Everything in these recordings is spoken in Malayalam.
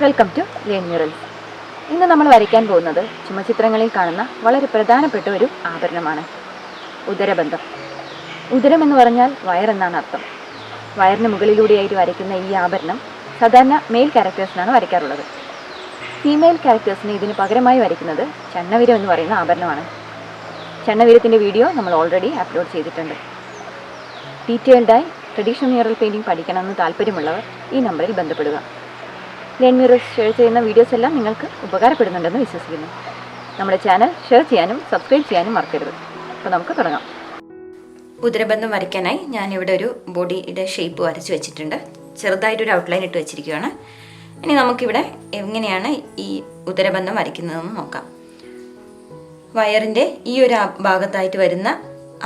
Welcome to learn murals. ഇന്ന് നമ്മൾ വരയ്ക്കാൻ പോകുന്നത് ചുമചിത്രങ്ങളിൽ കാണുന്ന വളരെ പ്രധാനപ്പെട്ട ഒരു ആഭരണമാണ് ഉദരബന്ധം. ഉദരം എന്ന് പറഞ്ഞാൽ വയറെന്നാണ് അർത്ഥം. വയറിന് മുകളിലൂടെയായിട്ട് വരയ്ക്കുന്ന ഈ ആഭരണം സാധാരണ മെയിൽ ക്യാരക്ടേഴ്സിനാണ് വരയ്ക്കാറുള്ളത്. ഫീമെയിൽ ക്യാരക്ടേഴ്സിന് ഇതിന് പകരമായി വരയ്ക്കുന്നത് ചണ്ണവിരം എന്ന് പറയുന്ന ആഭരണമാണ്. ചണ്ണവിരത്തിൻ്റെ വീഡിയോ നമ്മൾ ഓൾറെഡി അപ്ലോഡ് ചെയ്തിട്ടുണ്ട്. ഡീറ്റെയിൽഡായി ട്രഡീഷണൽ മ്യൂറൽ പെയിൻറ്റിംഗ് പഠിക്കണമെന്ന് താല്പര്യമുള്ളവർ ഈ നമ്പറിൽ ബന്ധപ്പെടുക. ലേൺ മ്യൂറൽസ് ഷെയർ ചെയ്യുന്ന വീഡിയോസ് എല്ലാം നിങ്ങൾക്ക് ഉപകാരപ്പെടുന്നുണ്ടെന്ന് വിശ്വസിക്കുന്നു. നമ്മുടെ ചാനൽ ഷെയർ ചെയ്യാനും സബ്സ്ക്രൈബ് ചെയ്യാനും മറക്കരുത്. അപ്പോൾ നമുക്ക് തുടങ്ങാം. ഉദരബന്ധം വരയ്ക്കാനായി ഞാനിവിടെ ഒരു ബോഡിയുടെ ഷേപ്പ് വരച്ച് വെച്ചിട്ടുണ്ട്. ചെറുതായിട്ടൊരു ഔട്ട്ലൈൻ ഇട്ട് വെച്ചിരിക്കുകയാണ്. ഇനി നമുക്കിവിടെ എങ്ങനെയാണ് ഈ ഉദരബന്ധം വരയ്ക്കുന്നതെന്ന് നോക്കാം. വയറിൻ്റെ ഈ ഒരു ഭാഗത്തായിട്ട് വരുന്ന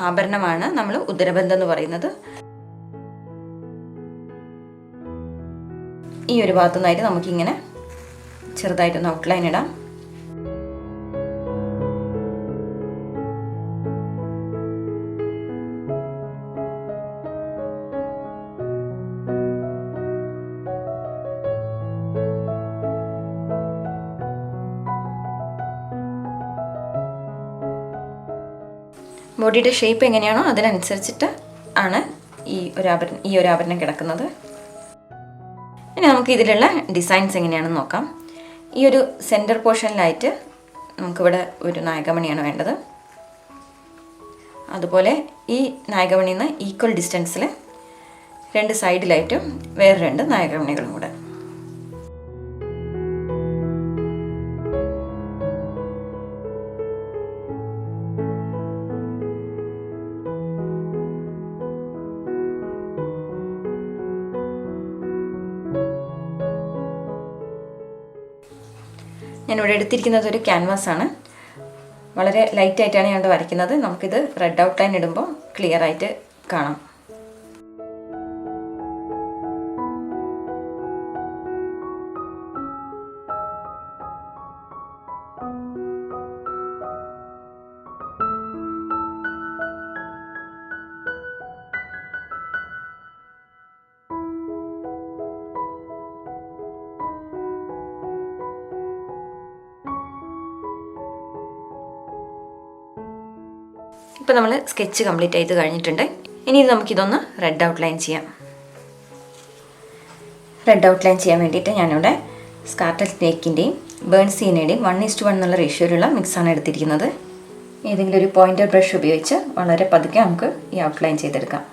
ആഭരണമാണ് നമ്മൾ ഉദരബന്ധം എന്ന് പറയുന്നത്. ഈ ഒരു ഭാഗത്തു നിന്നായിട്ട് നമുക്കിങ്ങനെ ചെറുതായിട്ടൊന്ന് ഔട്ട്ലൈൻ ഇടാം. ബോഡിയുടെ ഷേപ്പ് എങ്ങനെയാണോ അതിനനുസരിച്ചിട്ട് ആണ് ഈ ഒരു ആഭരണം കിടക്കുന്നത്. ഇനി നമുക്ക് ഇതിലുള്ള ഡിസൈൻസ് എങ്ങനെയാണെന്ന് നോക്കാം. ഈ ഒരു സെൻറ്റർ പോർഷനിലായിട്ട് നമുക്കിവിടെ ഒരു നായകമണിയാണ് വേണ്ടത്. അതുപോലെ ഈ നായകമണിയിൽ നിന്ന് ഈക്വൽ ഡിസ്റ്റൻസിൽ രണ്ട് സൈഡിലായിട്ടും വേറെ രണ്ട് നായകമണികളും കൂടെ. ഞാനിവിടെ എടുത്തിരിക്കുന്നത് ഒരു ക്യാൻവാസാണ്. വളരെ ലൈറ്റായിട്ടാണ് ഞാനിവിടെ വരയ്ക്കുന്നത്. നമുക്കിത് റെഡ് ഔട്ട്ലൈൻ ഇടുമ്പോൾ ക്ലിയർ ആയിട്ട് കാണാം. ഇപ്പോൾ നമ്മൾ സ്കെച്ച് കംപ്ലീറ്റ് ചെയ്ത് കഴിഞ്ഞിട്ടുണ്ട്. ഇനി നമുക്കിതൊന്ന് റെഡ് ഔട്ട്ലൈൻ ചെയ്യാം. റെഡ് ഔട്ട്ലൈൻ ചെയ്യാൻ വേണ്ടിയിട്ട് ഞാനിവിടെ സ്കാർട്ടർ സ്നേക്കിൻ്റെയും ബേൺസീനയുടെയും 1:1 എന്നുള്ള റേഷ്യോയിലുള്ള മിക്സാണ് എടുത്തിരിക്കുന്നത്. ഏതെങ്കിലും ഒരു പോയിൻ്റർ ബ്രഷ് ഉപയോഗിച്ച് വളരെ പതുക്കെ നമുക്ക് ഈ ഔട്ട്ലൈൻ ചെയ്തെടുക്കാം.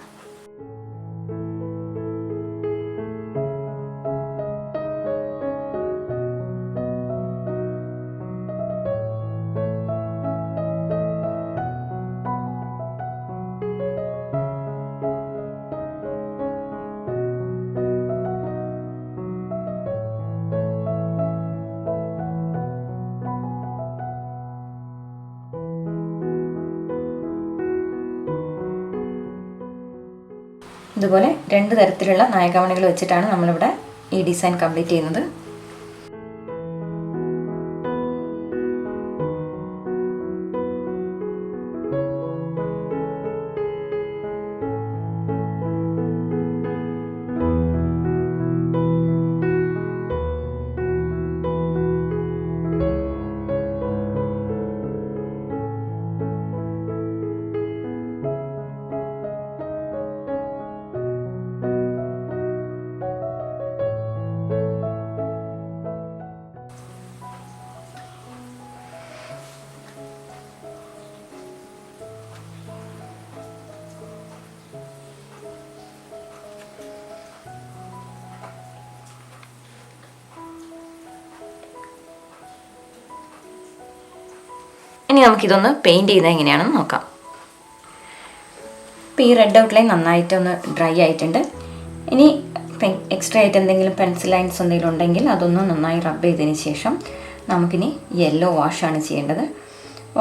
ഇതുപോലെ രണ്ട് തരത്തിലുള്ള നായകമണികൾ വെച്ചിട്ടാണ് നമ്മളിവിടെ ഈ ഡിസൈൻ കംപ്ലീറ്റ് ചെയ്യുന്നത്. ഇനി നമുക്കിതൊന്ന് പെയിൻറ്റ് ചെയ്യുന്നത് എങ്ങനെയാണെന്ന് നോക്കാം. ഇപ്പോൾ ഈ റെഡ് ഔട്ട്ലൈൻ നന്നായിട്ടൊന്ന് ഡ്രൈ ആയിട്ടുണ്ട്. ഇനി എക്സ്ട്രാ ആയിട്ട് എന്തെങ്കിലും പെൻസിൽ ലൈൻസ് എന്തെങ്കിലും ഉണ്ടെങ്കിൽ അതൊന്ന് നന്നായി റബ്ബ് ചെയ്തതിന് ശേഷം നമുക്കിനി യെല്ലോ വാഷാണ് ചെയ്യേണ്ടത്.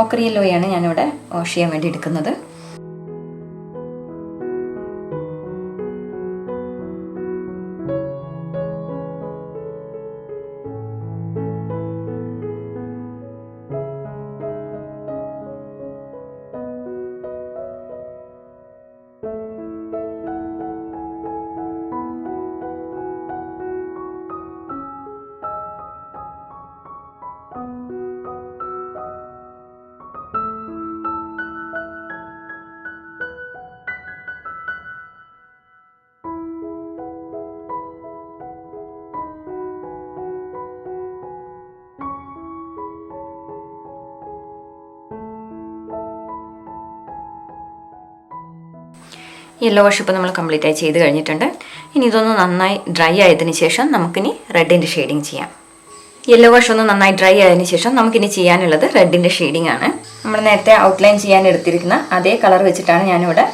ഓക്കർ യെല്ലോയാണ് ഞാനിവിടെ വാഷ് ചെയ്യാൻ വേണ്ടി എടുക്കുന്നത്. യെല്ലോ വാഷ് ഇപ്പോൾ നമ്മൾ കംപ്ലീറ്റ് ആയി ചെയ്ത് കഴിഞ്ഞിട്ടുണ്ട്. ഇനി ഇതൊന്ന് നന്നായി ഡ്രൈ ആയതിനു ശേഷം നമുക്കിനി റെഡിൻ്റെ ഷെയ്ഡിങ് ചെയ്യാം. യെല്ലോ വാഷ് ഒന്ന് നന്നായി ഡ്രൈ ആയതിനു ശേഷം നമുക്കിനി ചെയ്യാനുള്ളത് റെഡിൻ്റെ ഷെയ്ഡിങ് ആണ്. നമ്മൾ നേരത്തെ ഔട്ട്ലൈൻ ചെയ്യാൻ എടുത്തിരിക്കുന്ന അതേ കളർ വെച്ചിട്ടാണ് ഞാനിവിടെ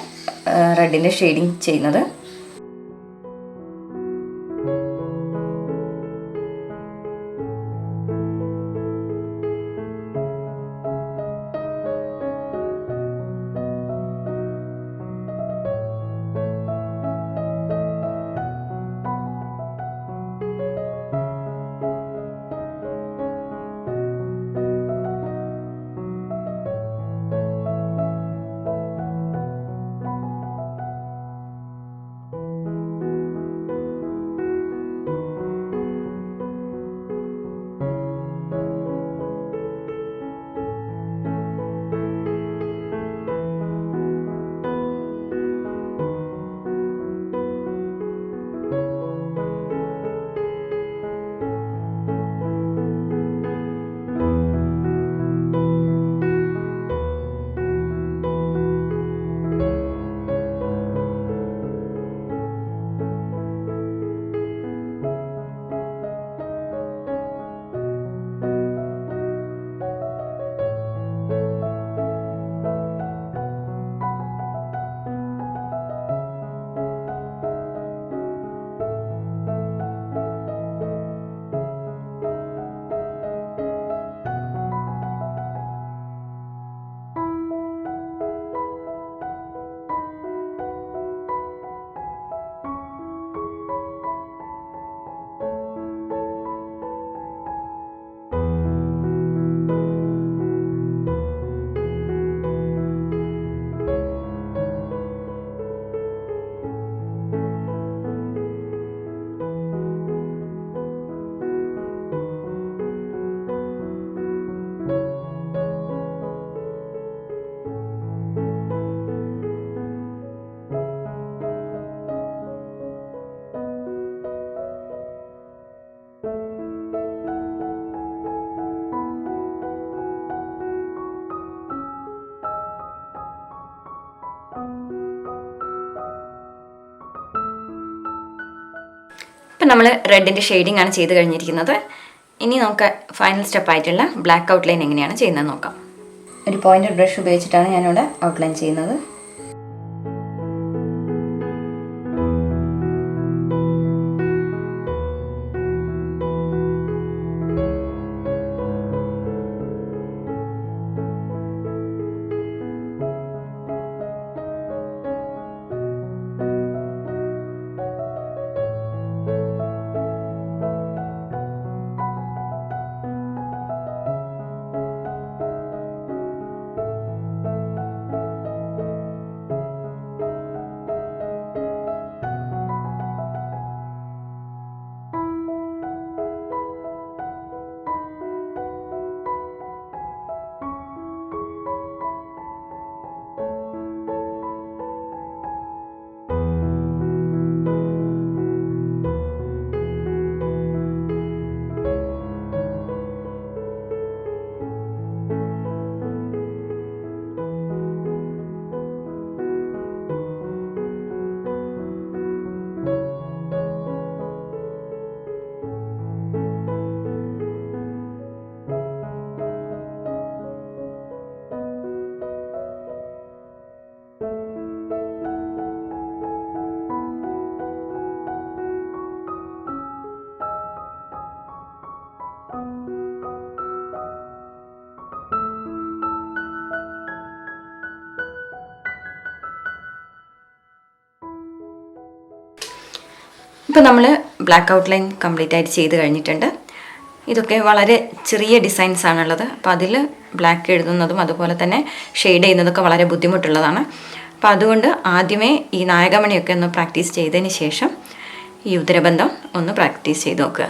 റെഡിൻ്റെ ഷെയ്ഡിങ് ചെയ്യുന്നത്. ഇപ്പം നമ്മൾ റെഡിൻ്റെ ഷെയ്ഡിങ് ആണ് ചെയ്ത് കഴിഞ്ഞിരിക്കുന്നത്. ഇനി നമുക്ക് ഫൈനൽ സ്റ്റെപ്പായിട്ടുള്ള ബ്ലാക്ക് ഔട്ട്ലൈൻ എങ്ങനെയാണ് ചെയ്യുന്നത് നോക്കാം. ഒരു പോയിൻ്റഡ് ബ്രഷ് ഉപയോഗിച്ചിട്ടാണ് ഞാനിവിടെ ഔട്ട്ലൈൻ ചെയ്യുന്നത്. ഇപ്പോൾ നമ്മൾ ബ്ലാക്ക് ഔട്ട്ലൈൻ കംപ്ലീറ്റ് ആയിട്ട് ചെയ്ത് കഴിഞ്ഞിട്ടുണ്ട്. ഇതൊക്കെ വളരെ ചെറിയ ഡിസൈൻസ് ആണുള്ളത്. അപ്പോൾ അതിൽ ബ്ലാക്ക് എഴുതുന്നതും അതുപോലെ തന്നെ ഷെയ്ഡ് ചെയ്യുന്നതൊക്കെ വളരെ ബുദ്ധിമുട്ടുള്ളതാണ്. അപ്പോൾ അതുകൊണ്ട് ആദ്യമേ ഈ നായകമണിയൊക്കെ ഒന്ന് പ്രാക്ടീസ് ചെയ്തതിന് ശേഷം ഈ ഉദരബന്ധം ഒന്ന് പ്രാക്ടീസ് ചെയ്ത് നോക്കുക.